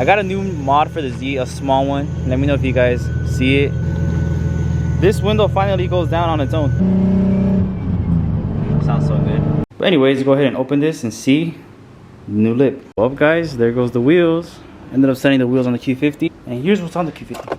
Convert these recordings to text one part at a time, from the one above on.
I got a new mod for the Z, a small one. Let me know if you guys see it. This window finally goes down on its own. Sounds so good. But anyways, go ahead and open this and see the new lip. Well guys, there goes the wheels. Ended up setting the wheels on the Q50. And here's what's on the Q50.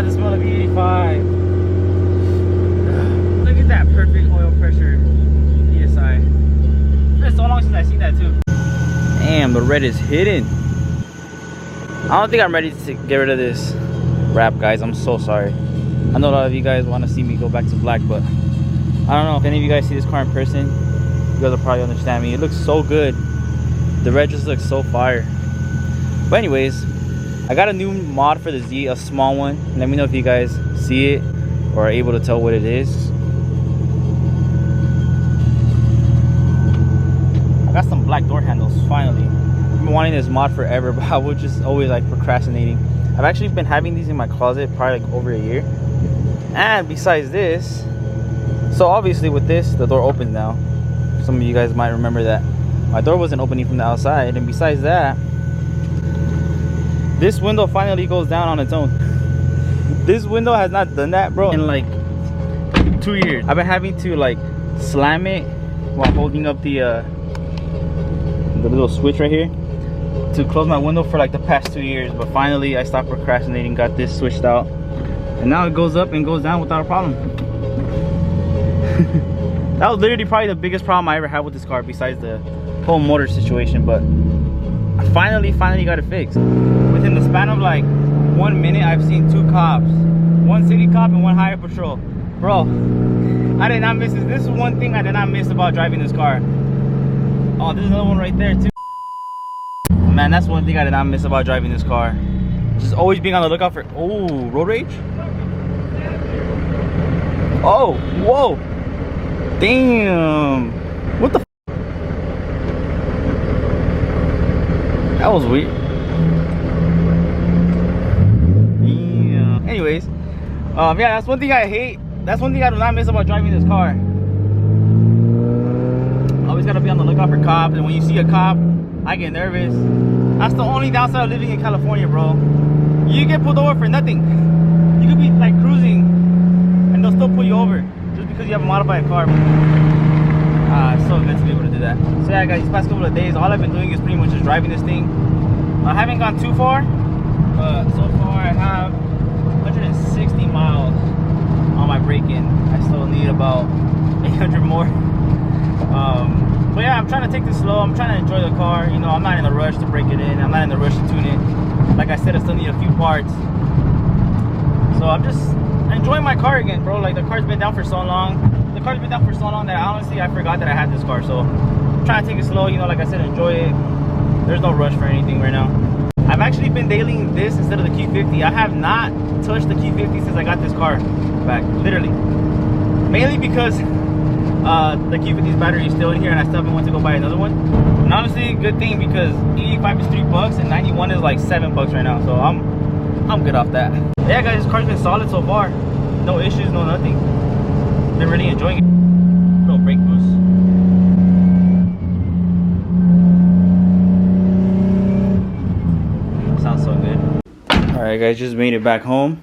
This is gonna be 85. Look at that perfect oil pressure PSI. It's been so long since I've seen that too. Damn, the red is hidden. I don't think I'm ready to get rid of this wrap, guys. I'm so sorry. I know a lot of you guys want to see me go back to black, but I don't know if any of you guys see this car in person. You guys will probably understand me. It looks so good. The red just looks so fire. But anyways, I got a new mod for the Z, a small one. Let me know if you guys see it or are able to tell what it is. I got some black door handles, finally. I've been wanting this mod forever, but I was just always like procrastinating. I've actually been having these in my closet probably like over a year. And besides this, so obviously with this, the door opens now. Some of you guys might remember that my door wasn't opening from the outside. And besides that, this window finally goes down on its own. This window has not done that, bro, in like 2 years. I've been having to like slam it while holding up the little switch right here to close my window for like the past 2 years. But finally I stopped procrastinating, got this switched out, and now it goes up and goes down without a problem. That was literally probably the biggest problem I ever had with this car, besides the whole motor situation. But I finally got it fixed. Within the span of like 1 minute, I've seen 2 cops, 1 city cop and 1 highway patrol. Bro, I did not miss this. This is one thing I did not miss about driving this car. Oh, there's another one right there too. Man, that's one thing I did not miss about driving this car. Just always being on the lookout for, oh, road rage. Oh, whoa, damn, what the f. That was weird. Damn. Anyways, yeah, that's one thing I hate. That's one thing I do not miss about driving this car. Always gotta be on the lookout for cops, and when you see a cop, I get nervous. That's the only downside of living in California, bro. You get pulled over for nothing. You could be like cruising, and they'll still pull you over just because you have a modified car. It's so good to be able to do that. So yeah, guys, these past couple of days, all I've been doing is pretty much just driving this thing. I haven't gone too far, but so far I have 160 miles on my break-in. I still need about 800 more. But yeah, I'm trying to take this slow. I'm trying to enjoy the car. You know, I'm not in a rush to break it in. I'm not in a rush to tune it. Like I said, I still need a few parts. So I'm just enjoying my car again, bro. Like, the car's been down for so long. The car's been down for so long that honestly I forgot that I had this car. So I'm trying to take it slow, you know, like I said, enjoy it. There's no rush for anything right now. I've actually been dailying this instead of the Q50. I have not touched the Q50 since I got this car back, literally. Mainly because the Q50's battery is still in here and I still haven't went to go buy another one. And honestly, good thing, because 85 is $3 and 91 is like $7 right now. So I'm good off that. Yeah, guys, this car's been solid so far. No issues, no nothing. Been really enjoying it. Little brake boost. Sounds so good. Alright guys, just made it back home.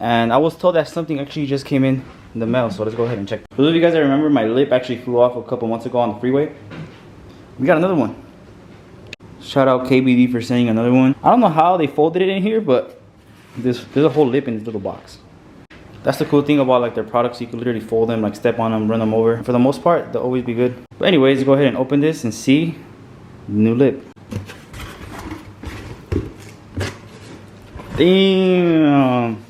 And I was told that something actually just came in the mail, so let's go ahead and check. For those of you guys that remember, my lip actually flew off a couple months ago on the freeway. We got another one. Shout out KBD for sending another one. I don't know how they folded it in here, but there's a whole lip in this little box. That's the cool thing about like their products. You can literally fold them, like step on them, run them over. For the most part, they'll always be good. But anyways, go ahead and open this and see the new lip. Damn,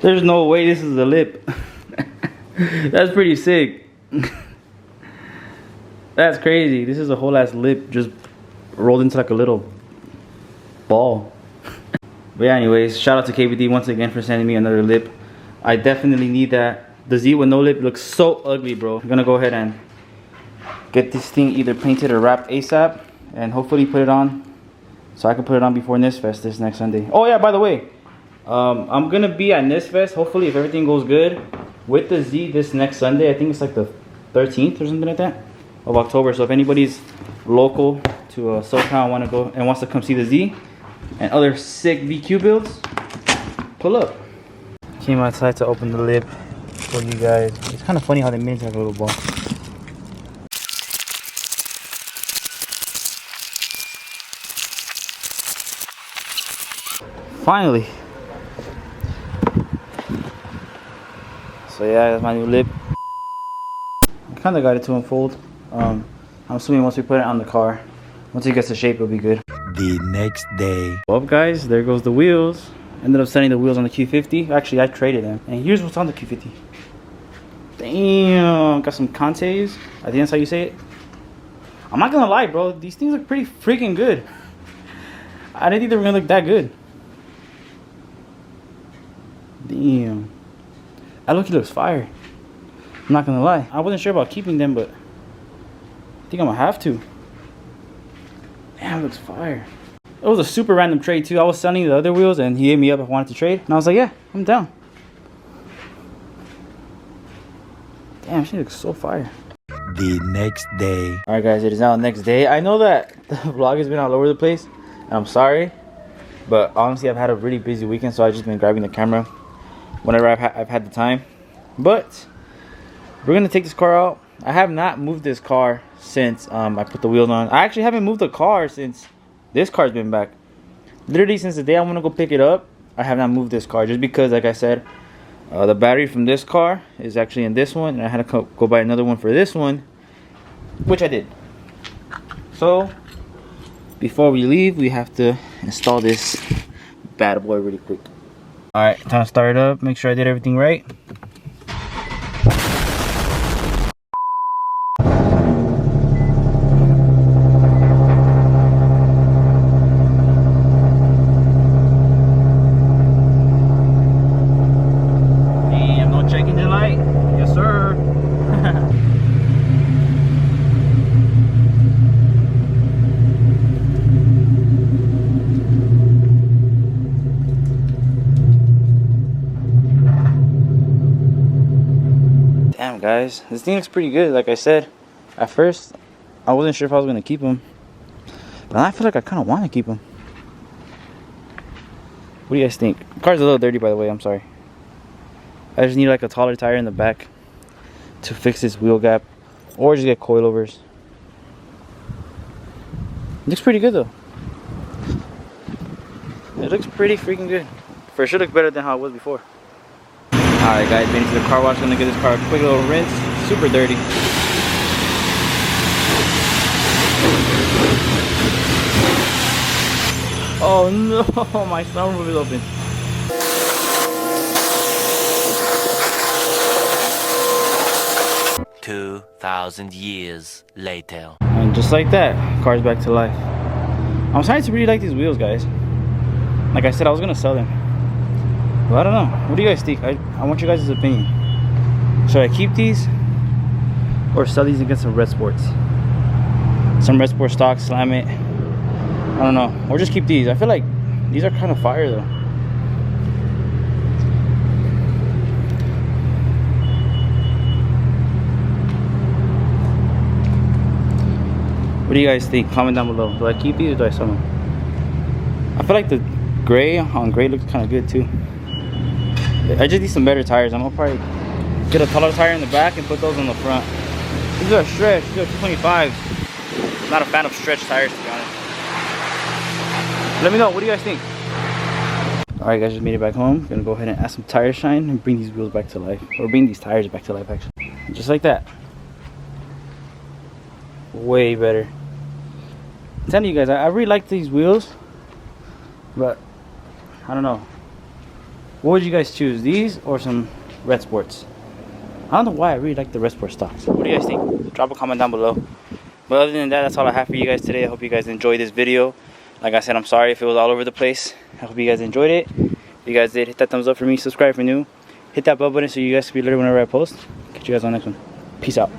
there's no way this is a lip. That's pretty sick. That's crazy. This is a whole ass lip just rolled into like a little ball. But yeah, anyways, shout out to KBD once again for sending me another lip. I definitely need that. The Z with no lip looks so ugly, bro. I'm gonna go ahead and get this thing either painted or wrapped ASAP, and hopefully put it on so I can put it on before NISFest this next Sunday. Oh yeah, by the way, I'm gonna be at NISFest, hopefully if everything goes good, with the Z this next Sunday. I think it's like the 13th or something like that of October. So if anybody's local to SoCal want to go and wants to come see the Z and other sick VQ builds, pull up. Came outside to open the lip for you guys. It's kind of funny how they made it like a little ball. Finally. So yeah, that's my new lip. I kind of got it to unfold. I'm assuming once we put it on the car, once it gets to shape, it'll be good. The next day. Well guys, there goes the wheels. Ended up sending the wheels on the Q50. Actually, I traded them. And here's what's on the Q50. Damn, got some Contes. I think that's how you say it. I'm not gonna lie, bro. These things look pretty freaking good. I didn't think they were gonna look that good. Damn. That looks fire. I'm not gonna lie. I wasn't sure about keeping them, but I think I'm gonna have to. Damn, it looks fire. It was a super random trade too. I was selling the other wheels and he hit me up if I wanted to trade. And I was like, yeah, I'm down. Damn, she looks so fire. The next day. Alright guys, it is now the next day. I know that the vlog has been all over the place, and I'm sorry. But honestly, I've had a really busy weekend, so I've just been grabbing the camera whenever I've had the time. But we're going to take this car out. I have not moved this car since I put the wheels on. I actually haven't moved the car since this car's been back. Literally since the day I want to go pick it up, I have not moved this car. Just because, like I said, the battery from this car is actually in this one, and I had to go buy another one for this one, which I did. So before we leave, we have to install this bad boy really quick. Alright, time to start it up. Make sure I did everything right. Damn guys, this thing looks pretty good. Like I said, at first I wasn't sure if I was gonna keep them, but now I feel like I kind of want to keep them. What do you guys think? The car's a little dirty, by the way. I'm sorry. I just need like a taller tire in the back to fix this wheel gap, or just get coilovers. It looks pretty good though. It looks pretty freaking good. For sure looks better than how it was before. Alright guys, made it to the car wash. Gonna give this car a quick little rinse. Super dirty. Oh no, my sunroof is open. $2,000 years later. And just like that, car's back to life. I'm starting to really like these wheels, guys. Like I said, I was gonna sell them, but I don't know. What do you guys think? I want your guys' opinion. Should I keep these or sell these and get some Red Sports? Some Red Sport stock, slam it. I don't know. Or just keep these. I feel like these are kind of fire though. What do you guys think? Comment down below. Do I keep these or do I sell them? I feel like the gray on gray looks kind of good too. I just need some better tires. I'm gonna probably get a taller tire in the back and put those on the front. These are stretch. These are 225s. Not a fan of stretch tires, to be honest. Let me know. What do you guys think? Alright guys, just made it back home. Gonna go ahead and add some tire shine and bring these wheels back to life. Or bring these tires back to life, actually. Just like that. Way better. I'm telling you guys, I really like these wheels, but I don't know. What would you guys choose, these or some Red Sports? I don't know why I really like the Red Sport stocks. What do you guys think? Drop a comment down below. But other than that, that's all I have for you guys today. I hope you guys enjoyed this video. Like I said, I'm sorry if it was all over the place. I hope you guys enjoyed it. If you guys did, hit that thumbs up for me, subscribe for new, Hit that bell button so you guys can be alerted whenever I post. Catch you guys on the next one. Peace out.